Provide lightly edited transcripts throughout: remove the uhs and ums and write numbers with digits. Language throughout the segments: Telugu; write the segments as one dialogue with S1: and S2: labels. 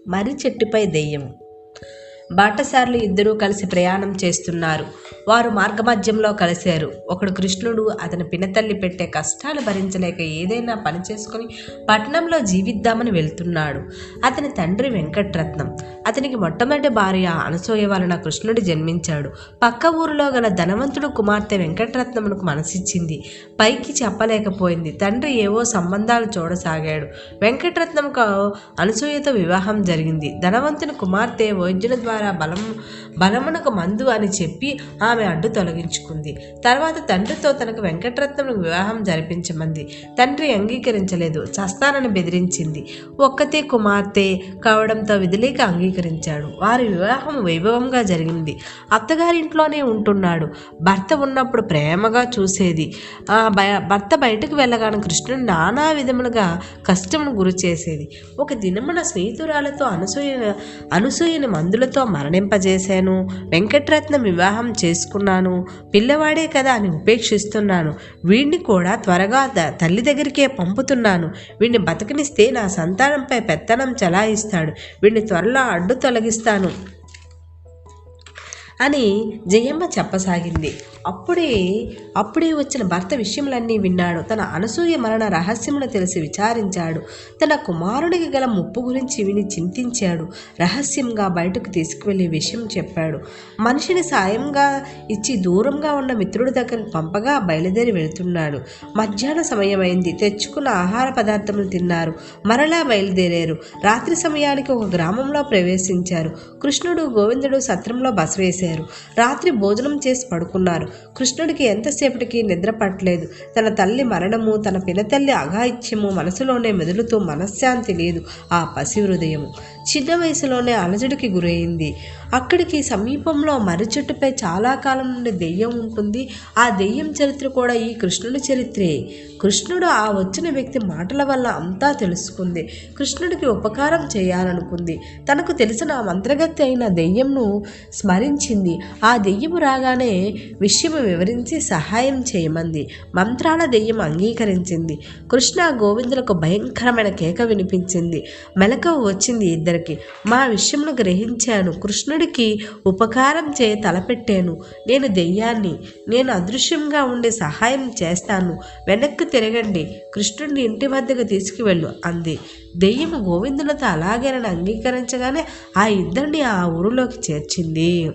S1: మర్రి చెట్టుపై దెయ్యం. బాటసారులు ఇద్దరూ కలిసి ప్రయాణం చేస్తున్నారు. వారు మార్గమధ్యంలో కలిశారు. ఒకడు కృష్ణుడు. అతని పినతల్లి పెట్టే కష్టాలు భరించలేక ఏదైనా పని చేసుకుని పట్టణంలో జీవిద్దామని వెళ్తున్నాడు. అతని తండ్రి వెంకట్రత్నం. అతనికి మొట్టమొదటి భార్య అనసూయ వలన కృష్ణుడు జన్మించాడు. పక్క ఊరిలో గల ధనవంతుడు కుమార్తె వెంకట్రత్నమునకు మనసిచ్చింది. పైకి చెప్పలేకపోయింది. తండ్రి ఏవో సంబంధాలు చూడసాగాడు. వెంకట్రత్నంకు అనసూయతో వివాహం జరిగింది. ధనవంతుని కుమార్తె వైద్యుల ద్వారా బలమునకు మందు అని చెప్పి ఆమె అడ్డు తొలగించుకుంది. తర్వాత తండ్రితో తనకు వెంకట్రత్నం వివాహం జరిపించమంది. తండ్రి అంగీకరించలేదు. చస్తానని బెదిరించింది. ఒక్కతే కుమార్తె కావడంతో విధిలేక అంగీకరించాడు. వారి వివాహం వైభవంగా జరిగింది. అత్తగారింట్లోనే ఉంటున్నాడు. భర్త ఉన్నప్పుడు ప్రేమగా చూసేది. భర్త బయటకు వెళ్ళగానే కృష్ణుడు నానా విధములుగా కష్టమును గురి చేసేది. ఒక దినమున స్నేహితురాలతో అనసూయని మందులతో మరణింపజేశాను. వెంకట్రత్నం వివాహం చేసుకున్నాను. పిల్లవాడే కదా అని ఉపేక్షిస్తున్నాను. వీడిని కూడా త్వరగా తల్లి దగ్గరికే పంపుతున్నాను. వీడిని బతకనిస్తే నా సంతానంపై పెత్తనం చలాయిస్తాడు. వీడిని త్వరలో అడ్డు తొలగిస్తాను అని జయమ్మ చెప్పసాగింది. అప్పుడే వచ్చిన భర్త విషయములన్నీ విన్నాడు. తన అనసూయ మరణ రహస్యమును తెలిసి విచారించాడు. తన కుమారుడికి గల ముప్పు గురించి విని చింతించాడు. రహస్యంగా బయటకు తీసుకువెళ్ళి విషయం చెప్పాడు. మనిషిని సాయంగా ఇచ్చి దూరంగా ఉన్న మిత్రుడి దగ్గరకు పంపగా బయలుదేరి వెళుతున్నాడు. మధ్యాహ్న సమయమైంది. తెచ్చుకున్న ఆహార పదార్థములు తిన్నారు. మరలా బయలుదేరారు. రాత్రి సమయానికి ఒక గ్రామంలో ప్రవేశించారు. కృష్ణుడు గోవిందుడు సత్రంలో బస వేశారు. రాత్రి భోజనం చేసి పడుకున్నారు. కృష్ణుడికి ఎంతసేపటికి నిద్ర పట్టలేదు. తన తల్లి మరణము, తన పినతల్లి అఘాయిత్యము మనసులోనే మెదులుతూ మనశ్శాంతి లేదు. ఆ పసి హృదయము చిన్న వయసులోనే అలజడికి గురైంది. అక్కడికి సమీపంలో మర్రి చెట్టుపై చాలా కాలం నుండి దెయ్యం ఉంటుంది. ఆ దెయ్యం చరిత్ర కూడా ఈ కృష్ణుడి చరిత్రే. కృష్ణుడు ఆ వచ్చిన వ్యక్తి మాటల వల్ల అంతా తెలుసుకుంది. కృష్ణుడికి ఉపకారం చేయాలనుకుంది. తనకు తెలిసిన మంత్రగత్తె అయిన దెయ్యంను స్మరించింది. ఆ దెయ్యము రాగానే విషయము వివరించి సహాయం చేయమంది. మంత్రాల దెయ్యం అంగీకరించింది. కృష్ణ గోవిందులకు భయంకరమైన కేక వినిపించింది. మెలకువ వచ్చింది ఇద్దరికి. మా విషయమును గ్రహించాను. కృష్ణుడికి ఉపకారం చేయ తలపెట్టాను. నేను దెయ్యాన్ని. నేను అదృశ్యంగా ఉండి సహాయం చేస్తాను. వెనక్కి తిరగండి. కృష్ణుడిని ఇంటి వద్దకు తీసుకువెళ్ళు అంది. దెయ్యము గోవిందులతో అలాగేనని అంగీకరించగానే ఆ ఇద్దరిని ఆ ఊరిలోకి చేర్చింది.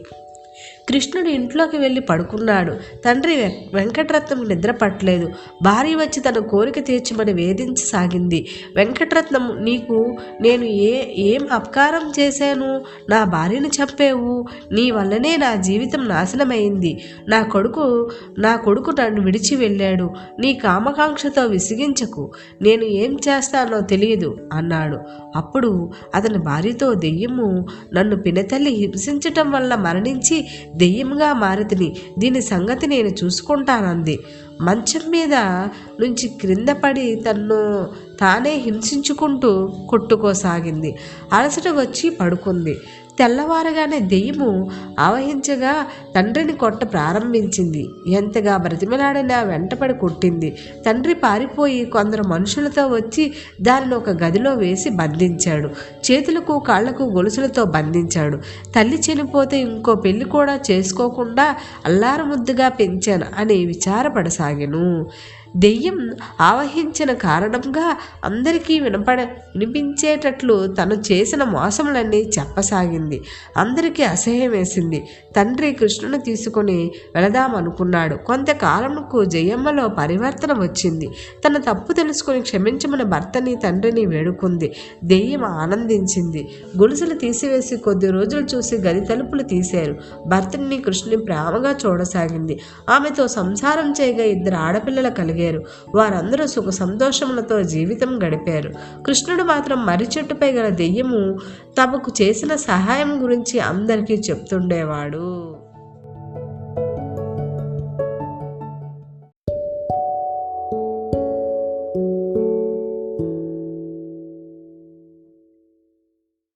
S1: కృష్ణుడు ఇంట్లోకి వెళ్ళి పడుకున్నాడు. తండ్రి వెంకట్రత్నం నిద్ర పట్టలేదు. భార్య వచ్చి తన కోరిక తీర్చమని వేధించసాగింది. వెంకట్రత్నం, నీకు నేను ఏం అపకారం చేశాను? నా భార్యను చంపేవు. నీ వల్లనే నా జీవితం నాశనమైంది. నా కొడుకు నన్ను విడిచి వెళ్ళాడు. నీ కామకాంక్షతో విసిగించకు. నేను ఏం చేస్తానో తెలియదు అన్నాడు. అప్పుడు అతని భార్యతో, దెయ్యము నన్ను పినతల్లి హింసించటం వల్ల మరణించి దెయ్యంగా మారితిని. దీని సంగతి నేను చూసుకుంటానంది. మంచం మీద నుంచి క్రింద పడి తన్ను తానే హింసించుకుంటూ కొట్టుకోసాగింది. అలసట వచ్చి పడుకుంది. తెల్లవారగానే దెయ్యము ఆవహించగా తండ్రిని కొట్ట ప్రారంభించింది. ఎంతగా బ్రతిమలాడినా వెంటపడి కొట్టింది. తండ్రి పారిపోయి కొందరు మనుషులతో వచ్చి దానిని ఒక గదిలో వేసి బంధించాడు. చేతులకు కాళ్లకు గొలుసులతో బంధించాడు. తల్లి చనిపోతే ఇంకో పెళ్లి కూడా చేసుకోకుండా అల్లారముద్దుగా పెంచాను అని విచారపడసాగెను. దెయ్యం ఆవహించిన కారణంగా అందరికీ వినిపించేటట్లు తను చేసిన మోసములన్నీ చెప్పసాగింది. అందరికీ అసహ్యం వేసింది. తండ్రి కృష్ణుని తీసుకుని వెళదామనుకున్నాడు. కొంతకాలంకు జయమ్మలో పరివర్తన వచ్చింది. తన తప్పు తెలుసుకుని క్షమించమని భర్తని తండ్రిని వేడుకుంది. దెయ్యం ఆనందించింది. గొలుసులు తీసివేసి కొద్ది రోజులు చూసి గది తలుపులు తీశారు. భర్తని కృష్ణుని ప్రేమగా చూడసాగింది. ఆమెతో సంసారం చేయగా ఇద్దరు ఆడపిల్లలు కలిగారు. వారందరూ సుఖ సంతోషములతో జీవితం గడిపారు. కృష్ణుడు మాత్రం మర్రి చెట్టుపై గల దెయ్యము తమకు చేసిన సహాయం గురించి అందరికీ చెప్తుండేవాడు.